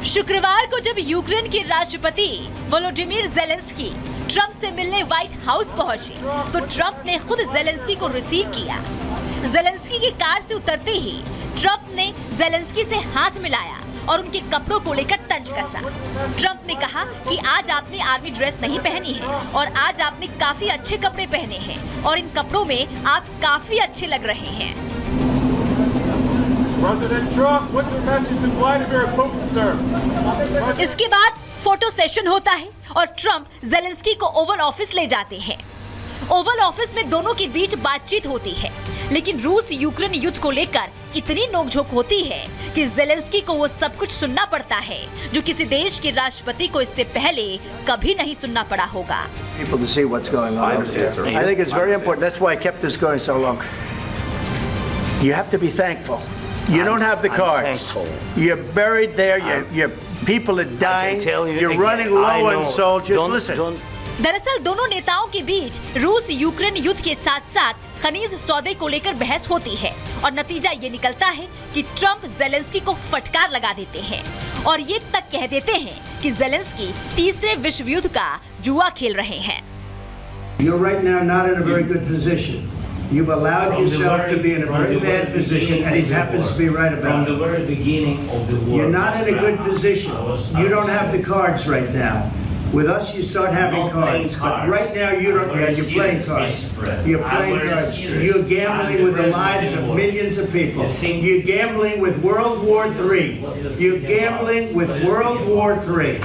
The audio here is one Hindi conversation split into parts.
शुक्रवार को जब यूक्रेन के राष्ट्रपति वोलोडिमिर ज़ेलेंस्की ट्रंप से मिलने व्हाइट हाउस पहुंचे, तो ट्रंप ने खुद ज़ेलेंस्की को रिसीव किया। ज़ेलेंस्की की कार से उतरते ही ट्रंप ने ज़ेलेंस्की से हाथ मिलाया और उनके कपड़ों को लेकर तंज कसा। ट्रंप ने कहा कि आज आपने आर्मी ड्रेस नहीं पहनी है और आज आपने काफी अच्छे कपड़े पहने हैं और इन कपड़ों में आप काफी अच्छे लग रहे हैं। इसके बाद फोटो सेशन होता है और ट्रंप ज़ेलेंस्की को ओवल ऑफिस ले जाते हैं। ओवल ऑफिस में दोनों के बीच बातचीत होती है, लेकिन रूस यूक्रेन युद्ध को लेकर इतनी नोकझोंक होती है कि ज़ेलेंस्की को वो सब कुछ सुनना पड़ता है जो किसी देश के राष्ट्रपति को इससे पहले कभी नहीं सुनना पड़ा होगा। People to see what's going on. I think it's very important. That's why I kept this going so long. You have to be thankful. You don't have the cards. You're buried there. Your people are dying. You're running low on soldiers. Listen. दरअसल दोनों नेताओं के बीच रूस यूक्रेन युद्ध के साथ साथ खनिज सौदे को लेकर बहस होती है और नतीजा ये निकलता है कि ट्रंप ज़ेलेंस्की को फटकार लगा देते हैं और ये तक कह देते हैं कि ज़ेलेंस्की तीसरे विश्व युद्ध का जुआ खेल रहे हैं। You're right now not in a very good position. You've allowed yourself to be in a very bad position, and he happens to be right about it. From the very beginning of the war, you're not in a good position. You don't have the cards right now. With us, you start having cards, but right now you don't. Yeah, you're playing cards. You're playing cards. You're gambling with the lives of millions of people. You're gambling with World War III. You're gambling with World War III.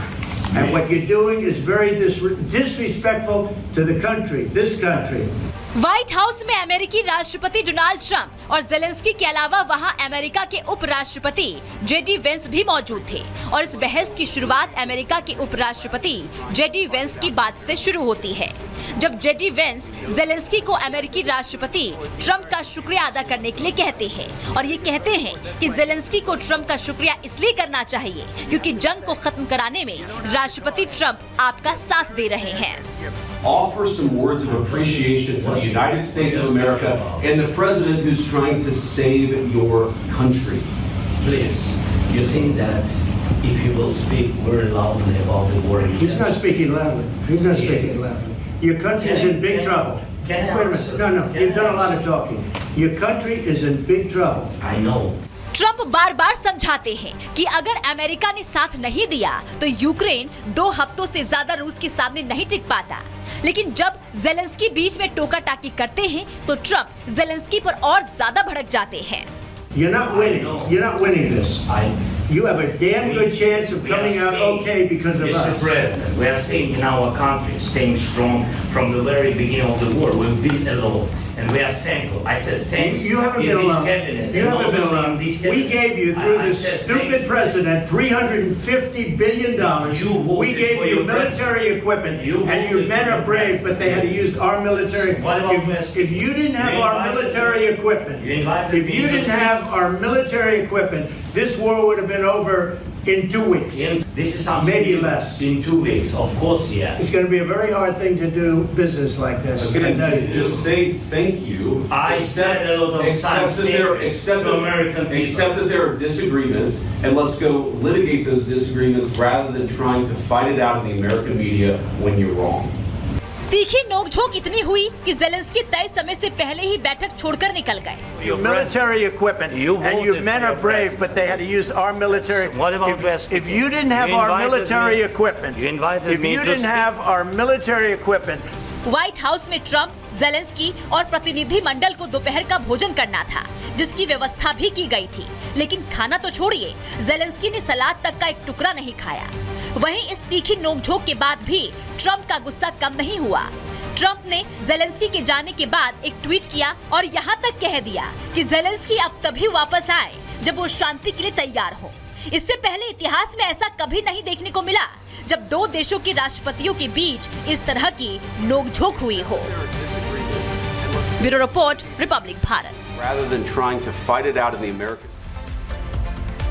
And what you're doing is very disrespectful to the country, this country. White house में अमेरिकी राष्ट्रपति डोनाल्ड ट्रंप और ज़ेलेंस्की के अलावा वहां अमेरिका के उपराष्ट्रपति जेडी वेंस भी मौजूद थे और इस बहस की शुरुआत अमेरिका के उपराष्ट्रपति जेडी वेंस की बात से शुरू होती है। जब जेडी वेंस ज़ेलेंस्की को अमेरिकी राष्ट्रपति ट्रंप का शुक्रिया अदा करने के लिए कहते हैं और ये कहते हैं कि ज़ेलेंस्की को ट्रंप का शुक्रिया इसलिए करना चाहिए क्योंकि जंग को खत्म कराने में राष्ट्रपति ट्रंप आपका साथ दे रहे हैं। Offer some words of appreciation for the United States of America and the president who's trying to save your country. Please, you think that if you will speak very loudly about the war, he's not speaking loudly. He's not speaking loudly. Your country is in big trouble. Wait a minute. No, you've done a lot of talking. Your country is in big trouble. I know. Trump बार बार समझाते हैं कि अगर अमेरिका ने साथ नहीं दिया तो यूक्रेन 2 हफ्तों से ज्यादा रूस के सामने नहीं टिक पाता। लेकिन जब ज़ेलेंस्की बीच में टोका टाकी करते हैं तो ट्रंप ज़ेलेंस्की पर और ज्यादा भड़क जाते हैं। You're not winning. You're not winning this. You have a damn good chance of coming out okay because of us. Mr. President, we are staying in our country, staying strong from the very beginning of the war. We've been alone. And we are thankful. I said thanks. You haven't been alone. You haven't been alone. We gave you, through this stupid president, $350 billion. We gave you military equipment, and your men are brave, but they had to use our military. If you didn't have our military equipment, this war would have been over in 2 weeks. This is something maybe less. In 2 weeks, of course, yes. It's going to be a very hard thing to do business like this. Again, just say thank you. I said a lot of times. Accept that there are disagreements, and let's go litigate those disagreements rather than trying to fight it out in the American media when you're wrong. तीखी नोकझोंक इतनी हुई कि ज़ेलेंस्की तय समय से पहले ही बैठक छोड़कर निकल गए। Military equipment, and your men are brave, but they had to use our military. What about West? If you didn't have our military equipment, if you didn't have our military equipment. White house में ट्रंप, ज़ेलेंस्की और प्रतिनिधि मंडल को दोपहर का भोजन करना था, जिसकी व्यवस्था भी की गई थी, लेकिन खाना तो छोड़िए, ज़ेलेंस्की ने सलाद तक का एक टुकड़ा नहीं खाया। वहीं इस तीखी नोकझोंक के बाद भी ट्रंप का गुस्सा कम नहीं हुआ। ट्रंप ने ज़ेलेंस्की के जाने के बाद एक ट्वीट किया और यहाँ तक कह दिया कि ज़ेलेंस्की अब तभी वापस आए जब वो शांति के लिए तैयार हो। इससे पहले इतिहास में ऐसा कभी नहीं देखने को मिला जब 2 देशों के राष्ट्रपतियों के बीच इस तरह की नोकझोंक हुई हो। Bureau report, Republic Bharat. Rather than trying to fight it out in the American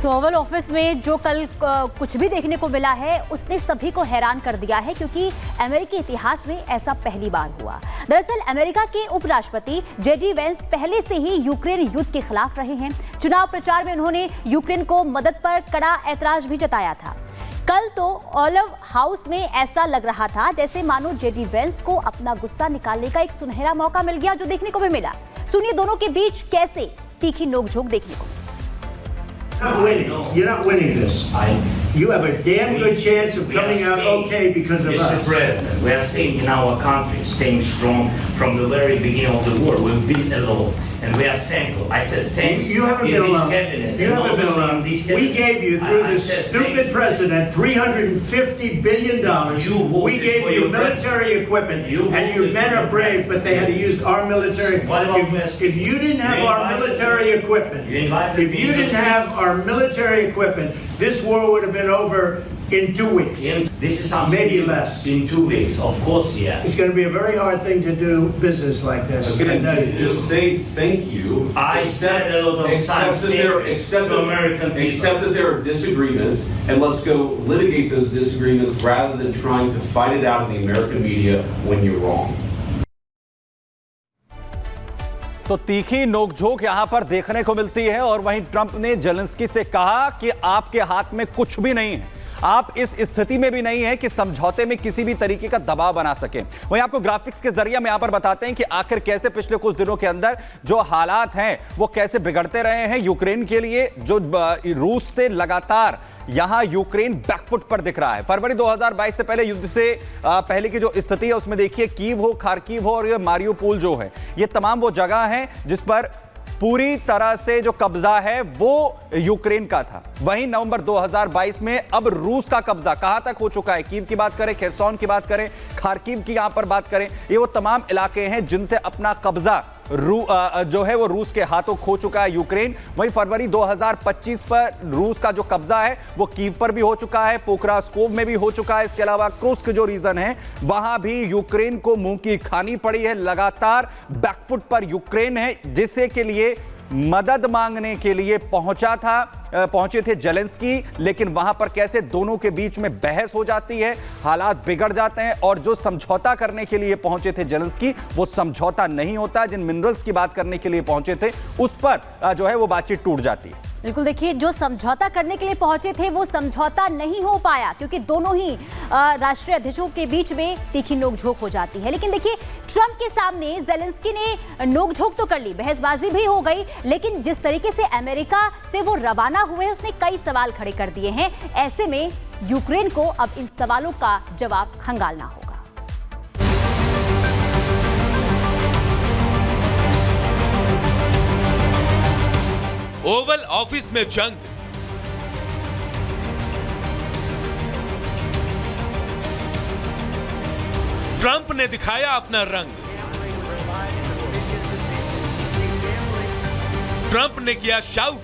तो ओवल ऑफिस में जो कल कुछ भी देखने को मिला है उसने सभी को हैरान कर दिया है, क्योंकि अमेरिकी इतिहास में ऐसा पहली बार हुआ। दरअसल अमेरिका के उपराष्ट्रपति जेडी वेंस पहले से ही यूक्रेन युद्ध के खिलाफ रहे हैं। चुनाव प्रचार में उन्होंने यूक्रेन को मदद पर कड़ा ऐतराज भी जताया था। कल तो ओवल हाउस में ऐसा लग रहा था जैसे मानो जेडी वेंस को अपना गुस्सा निकालने का एक सुनहरा मौका मिल गया, जो देखने को भी मिला। सुनिए दोनों के बीच कैसे तीखी नोकझोंक देखने को। You're not winning this. You have a damn good chance of coming out okay because of us. Mr. President, we are staying in our country, staying strong from the very beginning of the war. We've been alone, and we are thankful. I said thanks. You haven't been alone. You haven't been alone. We gave you, through this stupid president, $350 billion. We gave you military equipment, and your men are brave, but they had to use our military. If you didn't have our military equipment, this war would have been over in 2 weeks. This is something maybe less. In 2 weeks, of course, yes. It's going to be a very hard thing to do business like this. Again, just say thank you. I said a lot of times, except that there are disagreements, and let's go litigate those disagreements rather than trying to fight it out in the American media when you're wrong. तो तीखी नोकझोंक यहां पर देखने को मिलती है। और वहीं ट्रंप ने जेलेंस्की से कहा कि आपके हाथ में कुछ भी नहीं है, आप इस स्थिति में भी नहीं है कि समझौते में किसी भी तरीके का दबाव बना सके। वहीं आपको ग्राफिक्स के जरिए हम यहां पर बताते हैं कि आखिर कैसे पिछले कुछ दिनों के अंदर जो हालात हैं वो कैसे बिगड़ते रहे हैं यूक्रेन के लिए, जो रूस से लगातार यहां यूक्रेन बैकफुट पर दिख रहा है। फरवरी 2022 से पहले युद्ध से पहले की जो स्थिति है उसमें देखिए कीव हो, खार्किव हो और ये मारियोपोल जो है, ये तमाम वो जगह हैं जिस पर पूरी तरह से जो कब्जा है वो यूक्रेन का था। वहीं नवंबर 2022 में अब रूस का कब्जा कहां तक हो चुका है। कीव की बात करें, खेरसोन की बात करें, खार्किव की यहां पर बात करें, ये वो तमाम इलाके हैं जिनसे अपना कब्जा जो है वो रूस के हाथों खो चुका है यूक्रेन। वहीं फरवरी 2025 पर रूस का जो कब्जा है वो कीव पर भी हो चुका है, पोक्रास्कोव में भी हो चुका है। इसके अलावा क्रुस्क जो रीजन है वहां भी यूक्रेन को मुंह की खानी पड़ी है। लगातार बैकफुट पर यूक्रेन है, जिससे के लिए मदद मांगने के लिए पहुंचे थे जेलेंस्की, लेकिन वहां पर कैसे दोनों के बीच में बहस हो जाती है, हालात बिगड़ जाते हैं और जो समझौता करने के लिए पहुंचे थे जेलेंस्की वो समझौता नहीं होता। जिन मिनरल्स की बात करने के लिए पहुंचे थे उस पर जो है वो बातचीत टूट जाती है। बिल्कुल, देखिए जो समझौता करने के लिए पहुंचे थे वो समझौता नहीं हो पाया, क्योंकि दोनों ही राष्ट्रीय अध्यक्षों के बीच में तीखी नोकझोंक हो जाती है। लेकिन देखिए ट्रंप के सामने जेलेंस्की ने नोकझोंक तो कर ली, बहसबाजी भी हो गई, लेकिन जिस तरीके से अमेरिका से वो रवाना हुए उसने कई सवाल खड़े कर दिए हैं। ऐसे में यूक्रेन को अब इन सवालों का जवाब खंगालना होगा। ओवल ऑफिस में जंग, ट्रंप ने दिखाया अपना रंग, ट्रंप ने किया शाउट,